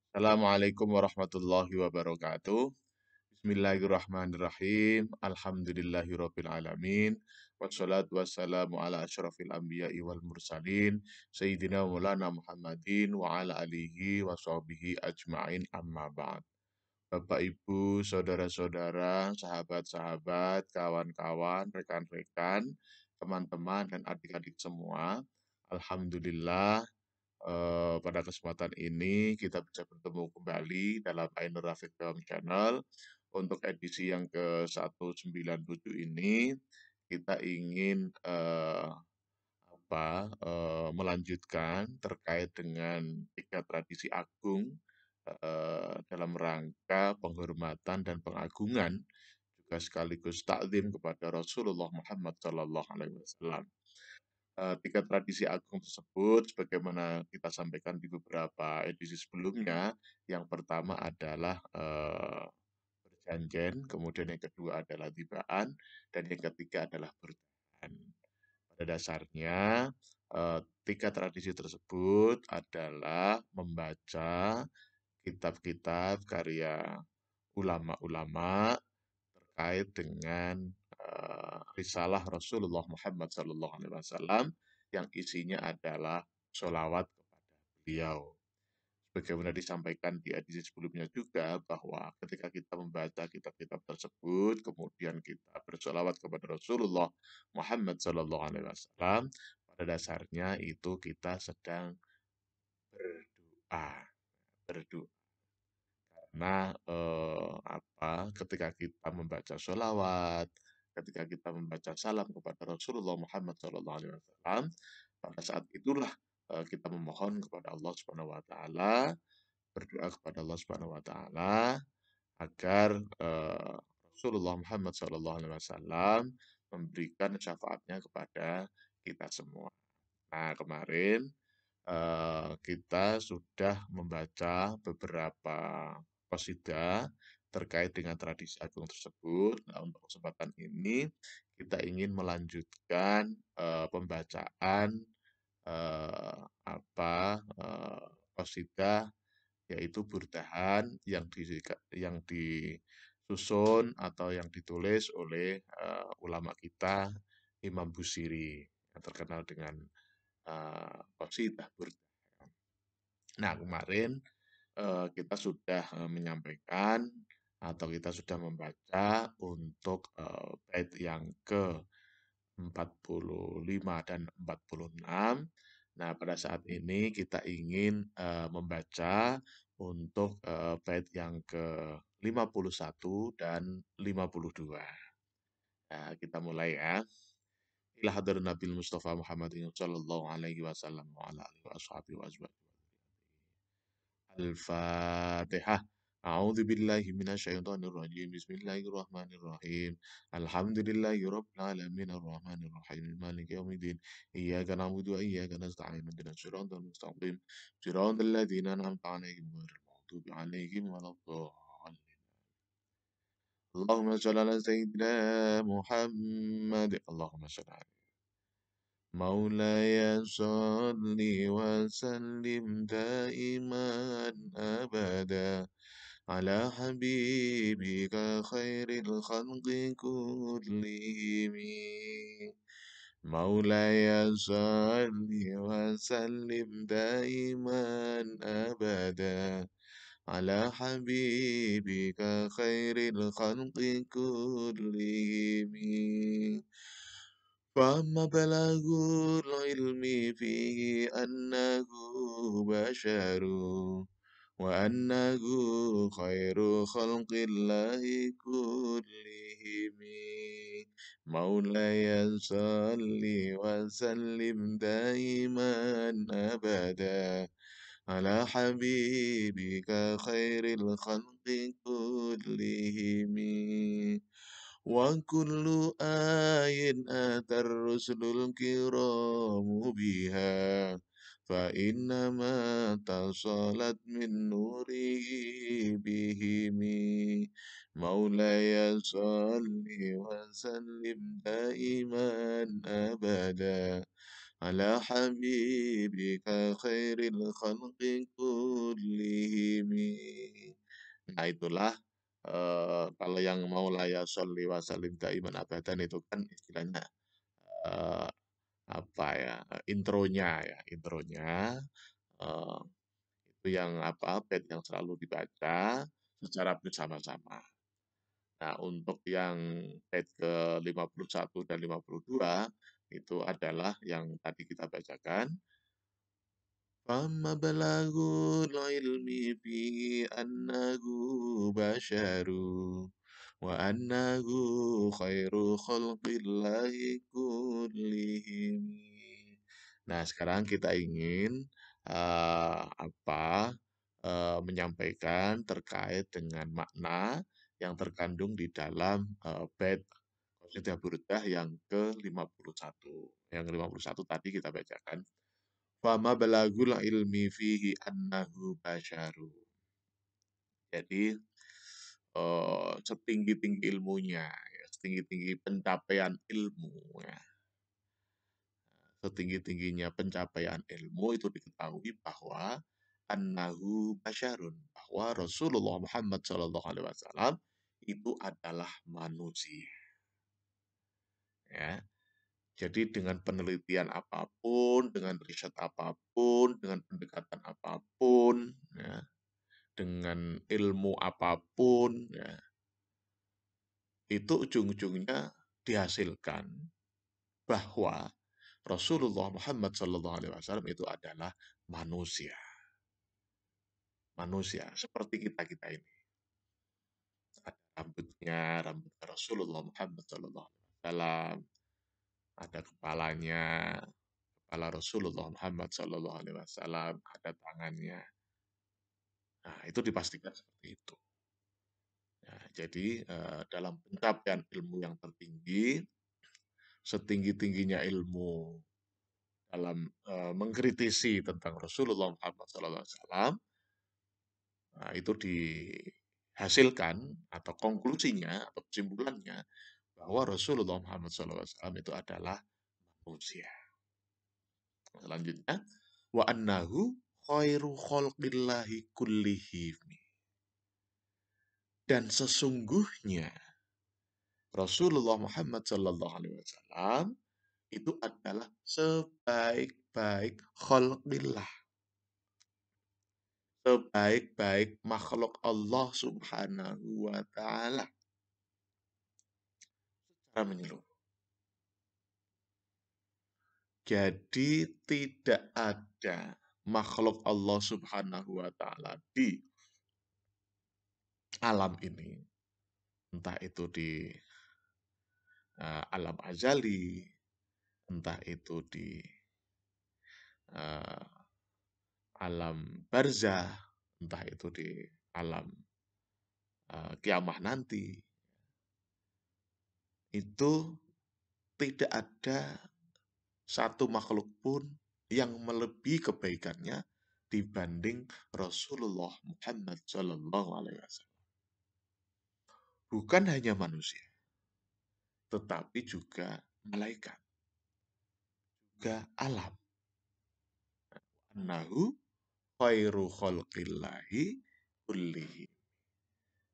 Assalamualaikum warahmatullahi wabarakatuh. Bismillahirrahmanirrahim. Alhamdulillahirabbil alamin. Wassalatu wassalamu ala asyrafil anbiya'i wal mursalin sayyidina Maulana Muhammadin wa ala alihi wa sahbihi ajmain amma ba'd. Bapak Ibu, saudara-saudara, sahabat-sahabat, kawan-kawan, rekan-rekan, teman-teman dan adik-adik semua. Alhamdulillah pada kesempatan ini kita bisa bertemu kembali dalam Ainur Rafiq Film Channel. Untuk edisi yang ke-197 ini, kita ingin melanjutkan terkait dengan tiga tradisi agung dalam rangka penghormatan dan pengagungan juga sekaligus takzim kepada Rasulullah Muhammad SAW. Tiga tradisi agung tersebut, sebagaimana kita sampaikan di beberapa edisi sebelumnya, yang pertama adalah berjanjen, kemudian yang kedua adalah tibaan, dan yang ketiga adalah bertahan. Pada dasarnya, tiga tradisi tersebut adalah membaca kitab-kitab karya ulama-ulama terkait dengan risalah Rasulullah Muhammad SAW yang isinya adalah sholawat kepada beliau. Sebagaimana disampaikan di edisi sebelumnya juga bahwa ketika kita membaca kitab-kitab tersebut, kemudian kita bersolawat kepada Rasulullah Muhammad SAW, pada dasarnya itu kita sedang berdoa, berdoa. Karena ketika kita membaca sholawat, ketika kita membaca salam kepada Rasulullah Muhammad SAW, pada saat itulah kita memohon kepada Allah Subhanahu Wa Taala, berdoa kepada Allah Subhanahu Wa Taala agar Rasulullah Muhammad SAW memberikan syafaatnya kepada kita semua. Nah, kemarin kita sudah membaca beberapa qasidah terkait dengan tradisi agung tersebut. Nah, untuk kesempatan ini kita ingin melanjutkan pembacaan qasidah yaitu Burdahan yang disusun atau yang ditulis oleh ulama kita Imam Busiri yang terkenal dengan qasidah Burdahan. Nah, kemarin kita sudah menyampaikan atau kita sudah membaca untuk bait yang ke-45 dan 46. Nah, pada saat ini kita ingin membaca untuk bait yang ke-51 dan 52. Nah, kita mulai ya. Ila hadar Nabil Mustafa Muhammadin sallallahu alaihi wasallam wa ala alihi wa ashabihi wa azwajihi. Al-Fatihah. A'udzu billahi minasyaitonir rajim. Bismillahirrahmanirrahim. Alhamdulillahi rabbil alamin arrahmanir rahim maliki yaumiddin. Iyyaka na'budu wa iyyaka nasta'in. Ihdinas siratal mustaqim. Siratal ladzina an'amta 'alaihim ghairil maghdubi 'alaihim waladdallin. Allahumma shalli ala sayyidina Muhammad. Allahumma shalli ala مولاي صل وسلم دائما أبدا على حبيبك خير الخلق كلهم مولاي صل وسلم دائما أبدا على حبيبك خير الخلق كلهم فأما بلاغ العلم فيه أنه بشر وأنه خير خلق الله كلهم مولاي صل وسلم دائما أبدا على حبيبك خير الخلق كلهم وكل آية أتى الرسل الكرام بها فإنما اتصلت من نوره بهم مولاي صل وسلم دائما أبدا على حبيبك خير الخلق كلهم Nah, itulah kalau yang Maulaya sholli wa sallim daiman abadan itu kan istilahnya eh, apa ya, intronya ya, intronya eh, itu yang apa, bait yang selalu dibaca secara bersama-sama. Nah, untuk yang bait ke 51 dan 52 itu adalah yang tadi kita bacakan. فَمَبْلَغُ الْعِلْمِ فِيهِ أَنَّهُ بَشَرٌ وَأَنَّهُ خَيْرُ خَلْقِ اللَّهِ كُلِّهِمْ. Nah, sekarang kita ingin menyampaikan terkait dengan makna yang terkandung di dalam bait Qasidah Burdah yang ke-51. Yang ke-51 tadi kita bacakan. Fama balagul ilmi fihi annahu basyaru. Jadi setinggi-tinggi ilmunya, ya, setinggi-tinggi pencapaian ilmu, ya, setinggi-tingginya pencapaian ilmu itu diketahui bahwa annahu basyarun, bahwa Rasulullah Muhammad SAW itu adalah manusia. Ya. Jadi dengan penelitian apapun, dengan riset apapun, dengan pendekatan apapun, ya, dengan ilmu apapun, ya, itu ujung-ujungnya dihasilkan bahwa Rasulullah Muhammad SAW itu adalah manusia, manusia seperti kita ini. Ada rambutnya, rambut Rasulullah Muhammad SAW, ada kepalanya, kepala Rasulullah Muhammad SAW, ada tangannya. Nah, itu dipastikan seperti itu. Nah, jadi dalam pencapaian ilmu yang tertinggi, setinggi-tingginya ilmu dalam mengkritisi tentang Rasulullah Muhammad SAW, nah, itu dihasilkan atau konklusinya atau kesimpulannya bahwa Rasulullah Muhammad SAW itu adalah manusia. Selanjutnya, wa annahu khairu khalqillahi kullihim. Dan sesungguhnya Rasulullah Muhammad SAW itu adalah sebaik-baik khalqillah, sebaik-baik makhluk Allah Subhanahu wa Ta'ala secara menyeluruh. Jadi tidak ada makhluk Allah Subhanahu wa Ta'ala di alam ini, entah itu di alam azali, entah itu di uh, alam barzah, entah itu di alam kiamah nanti, itu tidak ada satu makhluk pun yang melebihi kebaikannya dibanding Rasulullah Muhammad Sallallahu Alaihi Wasallam. Bukan hanya manusia, tetapi juga malaikat, juga alam. Annahu khairu khalqillahi kullihi.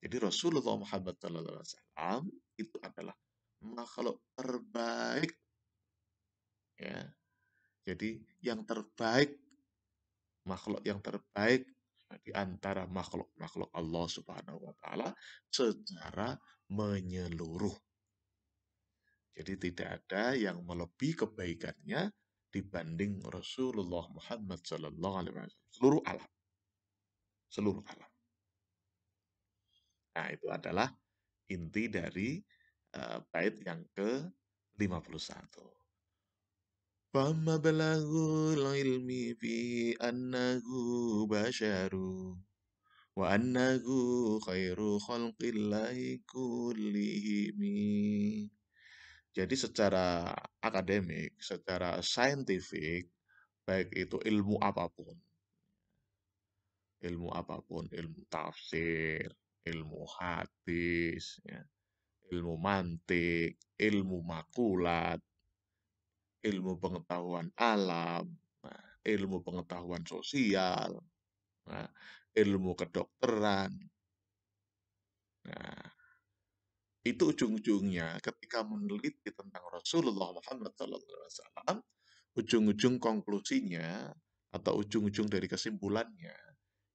Jadi Rasulullah Muhammad SAW itu adalah makhluk terbaik, ya. Jadi yang terbaik, makhluk yang terbaik di antara makhluk-makhluk Allah Subhanahu wa taala secara menyeluruh. Jadi tidak ada yang melebihi kebaikannya dibanding Rasulullah Muhammad sallallahu alaihi wasallam. Seluruh alam, seluruh alam. Nah, itu adalah inti dari bait yang ke-51. Famablaghul ilmi fi annahu basyaru wa annahu khairu khalqillahi kullihimi. Jadi secara akademik, secara saintifik, baik itu ilmu tafsir, ilmu hadis, ya, ilmu mantik, ilmu makulat, ilmu pengetahuan alam, nah, ilmu pengetahuan sosial, nah, ilmu kedokteran, Nah, itu ujung-ujungnya ketika meneliti tentang Rasulullah Muhammad SAW, ujung-ujung konklusinya atau ujung-ujung dari kesimpulannya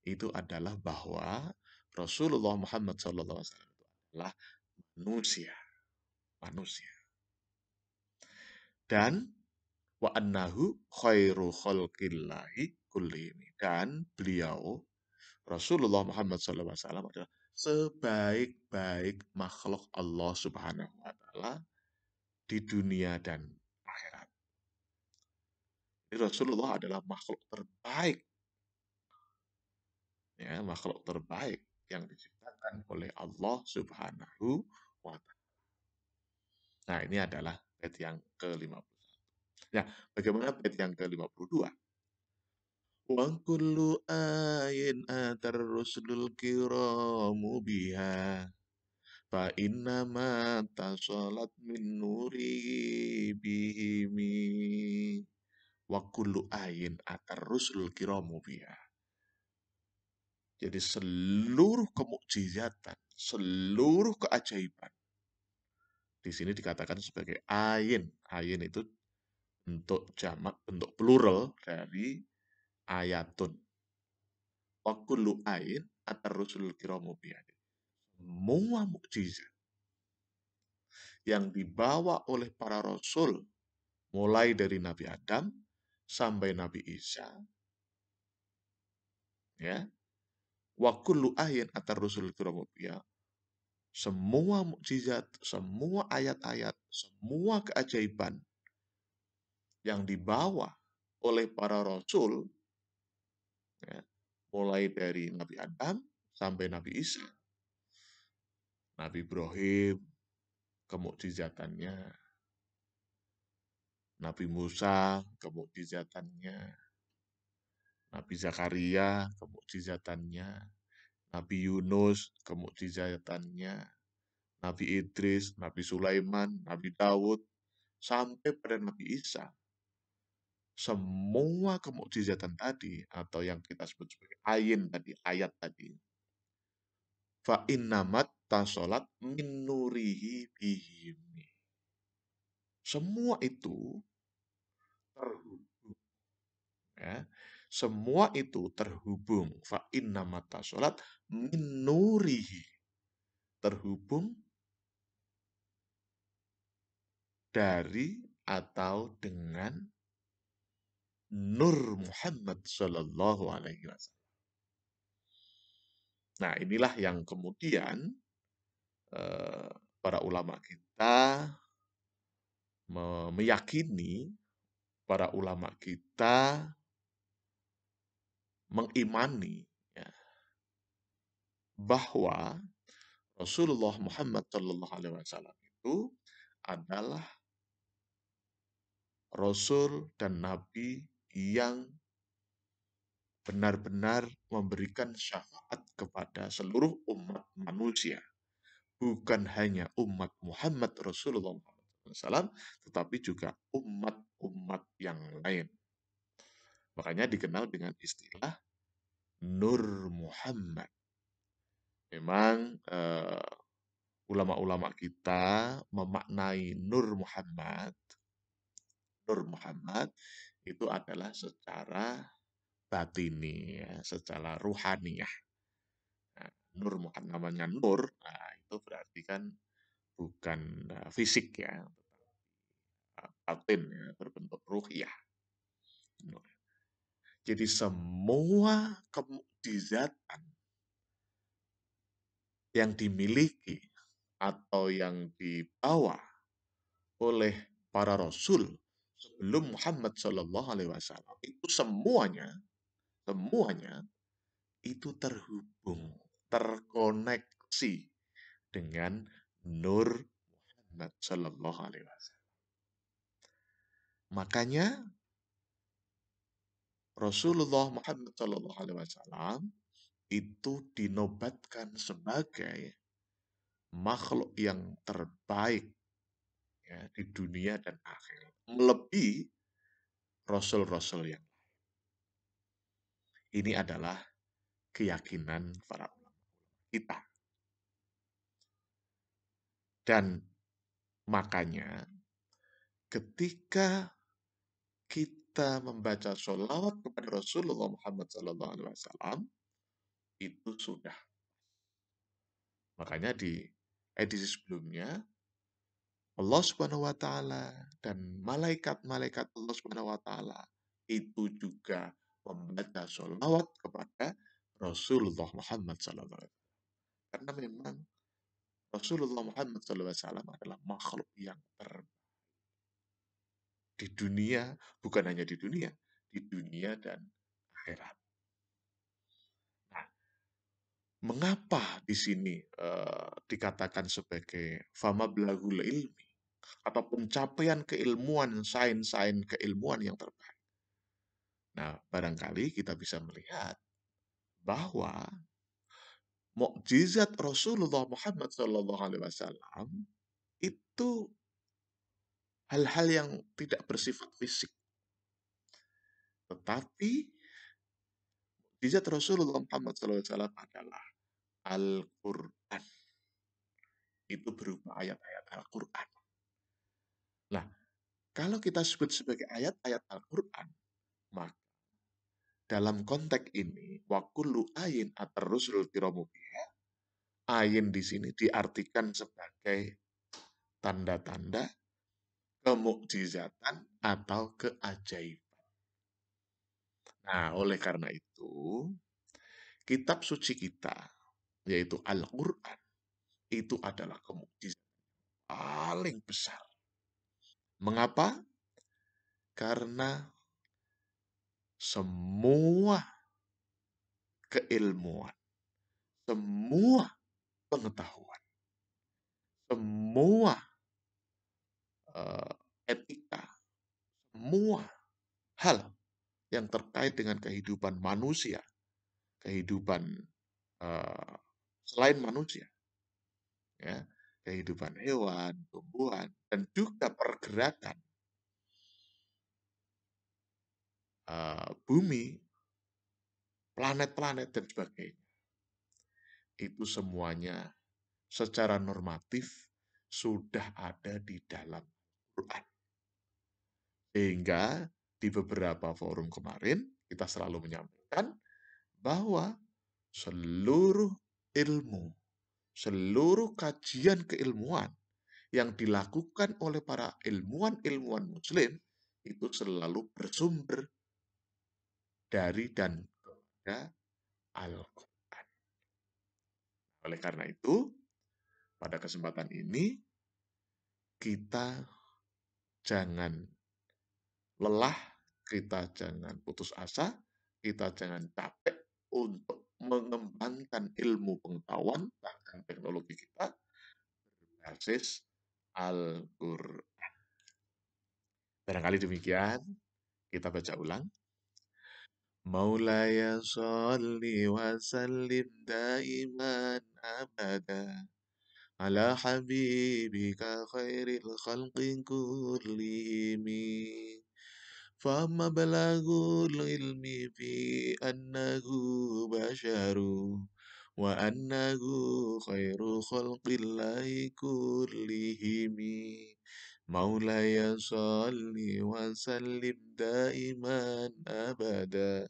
itu adalah bahwa Rasulullah Muhammad SAW itu adalah manusia, manusia. Dan wa annahu khairu khalqillahi kullihim. Dan beliau Rasulullah Muhammad SAW adalah sebaik-baik makhluk Allah Subhanahu wa taala di dunia dan akhirat. Jadi Rasulullah adalah makhluk terbaik, ya, makhluk terbaik yang diciptakan oleh Allah Subhanahu wa taala. Nah, ini adalah bait yang ke-51. Nah, bagaimana bait yang ke-52? Wa kullu ayin atar rusulul kiramu biha fa inna ma tasalat min nuri bihimi wa kullu ayin atar rusulul kiramu biha. Jadi seluruh kemukjizatan, seluruh keajaiban di sini dikatakan sebagai ayin. Ayin itu bentuk jamak, bentuk plural dari ayatun. Wa kullu ayin atar rusulul kiramu biha. Semua mukjizat yang dibawa oleh para rasul, mulai dari Nabi Adam sampai Nabi Isa, ya, wa kullu ayin atar rusul kiramubiyah, semua mukjizat, semua ayat-ayat, semua keajaiban yang dibawa oleh para rasul, ya, mulai dari Nabi Adam sampai Nabi Isa, Nabi Ibrahim, kemukjizatannya, Nabi Musa, kemukjizatannya, Nabi Zakaria, kemukjizatannya, Nabi Yunus, kemukjizatannya, Nabi Idris, Nabi Sulaiman, Nabi Daud, sampai pada Nabi Isa. Semua kemukjizatan tadi, atau yang kita sebut sebagai ayin tadi, ayat tadi, fa innamat tasolat min nurihi bihim. Semua itu terhubung, ya. Semua itu terhubung, fa innamat tasolat min nurihi, terhubung dari atau dengan Nur Muhammad Sallallahu Alaihi Wasallam. Nah, inilah yang kemudian para ulama kita meyakini, para ulama kita mengimani, ya, bahwa Rasulullah Muhammad Sallallahu Alaihi Wasallam itu adalah Rasul dan Nabi yang benar-benar memberikan syafaat kepada seluruh umat manusia. Bukan hanya umat Muhammad Rasulullah SAW, tetapi juga umat-umat yang lain. Makanya dikenal dengan istilah Nur Muhammad. Memang ulama-ulama kita memaknai Nur Muhammad itu adalah secara batini, ya, secara ruhaniyah. Nah, Nur Muhammad namanya Nur, nah, itu berarti kan bukan fisik, ya, batin, ya, berbentuk ruhiyah. Jadi semua kemukjizatan yang dimiliki atau yang dibawa oleh para rasul sebelum Muhammad Shallallahu Alaihi Wasallam itu semuanya itu terhubung, terkoneksi dengan Nur Muhammad Shallallahu Alaihi Wasallam. Makanya Rasulullah Muhammad Shallallahu Alaihi Wasallam itu dinobatkan sebagai makhluk yang terbaik, ya, di dunia dan akhirat, melebihi rasul-rasul yang ini adalah keyakinan para ulama kita. Dan makanya ketika kita membaca sholawat kepada Rasulullah Muhammad SAW, itu sudah. Makanya di edisi sebelumnya, Allah Subhanahu wa Ta'ala dan malaikat-malaikat Allah Subhanahu wa Ta'ala itu juga membaca sholawat kepada Rasulullah Muhammad SAW. Karena memang Rasulullah Muhammad SAW adalah makhluk yang terbaik di dunia, bukan hanya di dunia dan akhirat. Nah, mengapa di sini dikatakan sebagai fama belagul ilmi atau pencapaian keilmuan, sains-sains keilmuan yang terbaik? Nah, barangkali kita bisa melihat bahwa mukjizat Rasulullah Muhammad SAW itu hal-hal yang tidak bersifat fisik, tetapi mukjizat Rasulullah Muhammad SAW adalah Al-Quran. Itu berupa ayat-ayat Al-Quran. Nah, kalau kita sebut sebagai ayat-ayat Al-Quran, maka dalam konteks ini, wa kullu ayin atar-rusul kiramu biha, ayin di sini diartikan sebagai tanda-tanda kemukjizatan atau keajaiban. Nah, oleh karena itu, kitab suci kita, yaitu Al-Quran, itu adalah kemukjizatan paling besar. Mengapa? Karena semua keilmuan, semua pengetahuan, semua etika, semua hal yang terkait dengan kehidupan manusia, kehidupan eh, selain manusia, ya, kehidupan hewan, tumbuhan, dan juga pergerakan bumi, planet-planet, dan sebagainya. Itu semuanya secara normatif sudah ada di dalam Quran. Sehingga di beberapa forum kemarin kita selalu menyampaikan bahwa seluruh ilmu, seluruh kajian keilmuan yang dilakukan oleh para ilmuwan-ilmuwan muslim itu selalu bersumber dari dan kepada Al-Quran. Oleh karena itu, pada kesempatan ini kita jangan lelah, kita jangan putus asa, kita jangan capek untuk mengembangkan ilmu pengetahuan bahkan teknologi kita berbasis Al-Quran. Barangkali demikian, kita baca ulang. Maulaya salli wa sallim daiman abada ala habibika khairil khalqi kullihim. فمبلغ العلم في أنه بشر وأنه خير خلق الله كلهم مولاي صل وسلم دائما أبدا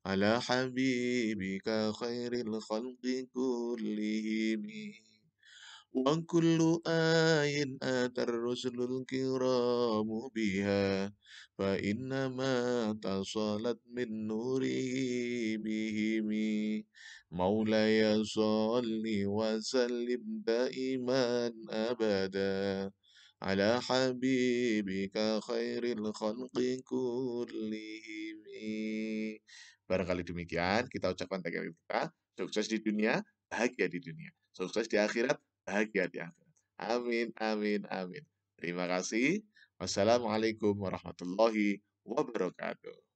على حبيبك خير الخلق كلهم وكل آية أتى الرسل الكرام بها فإنما اتصلت من نوره بهم مولاي صل وسلم دائما أبدا على حبيبك خير الخلق كلهم. Barangkali demikian kita ucapkan takbir kita. Sukses di dunia, bahagia di dunia. Sukses di akhirat, bahagia di akhirat. Amin, amin, amin. Terima kasih. Wassalamualaikum warahmatullahi wabarakatuh.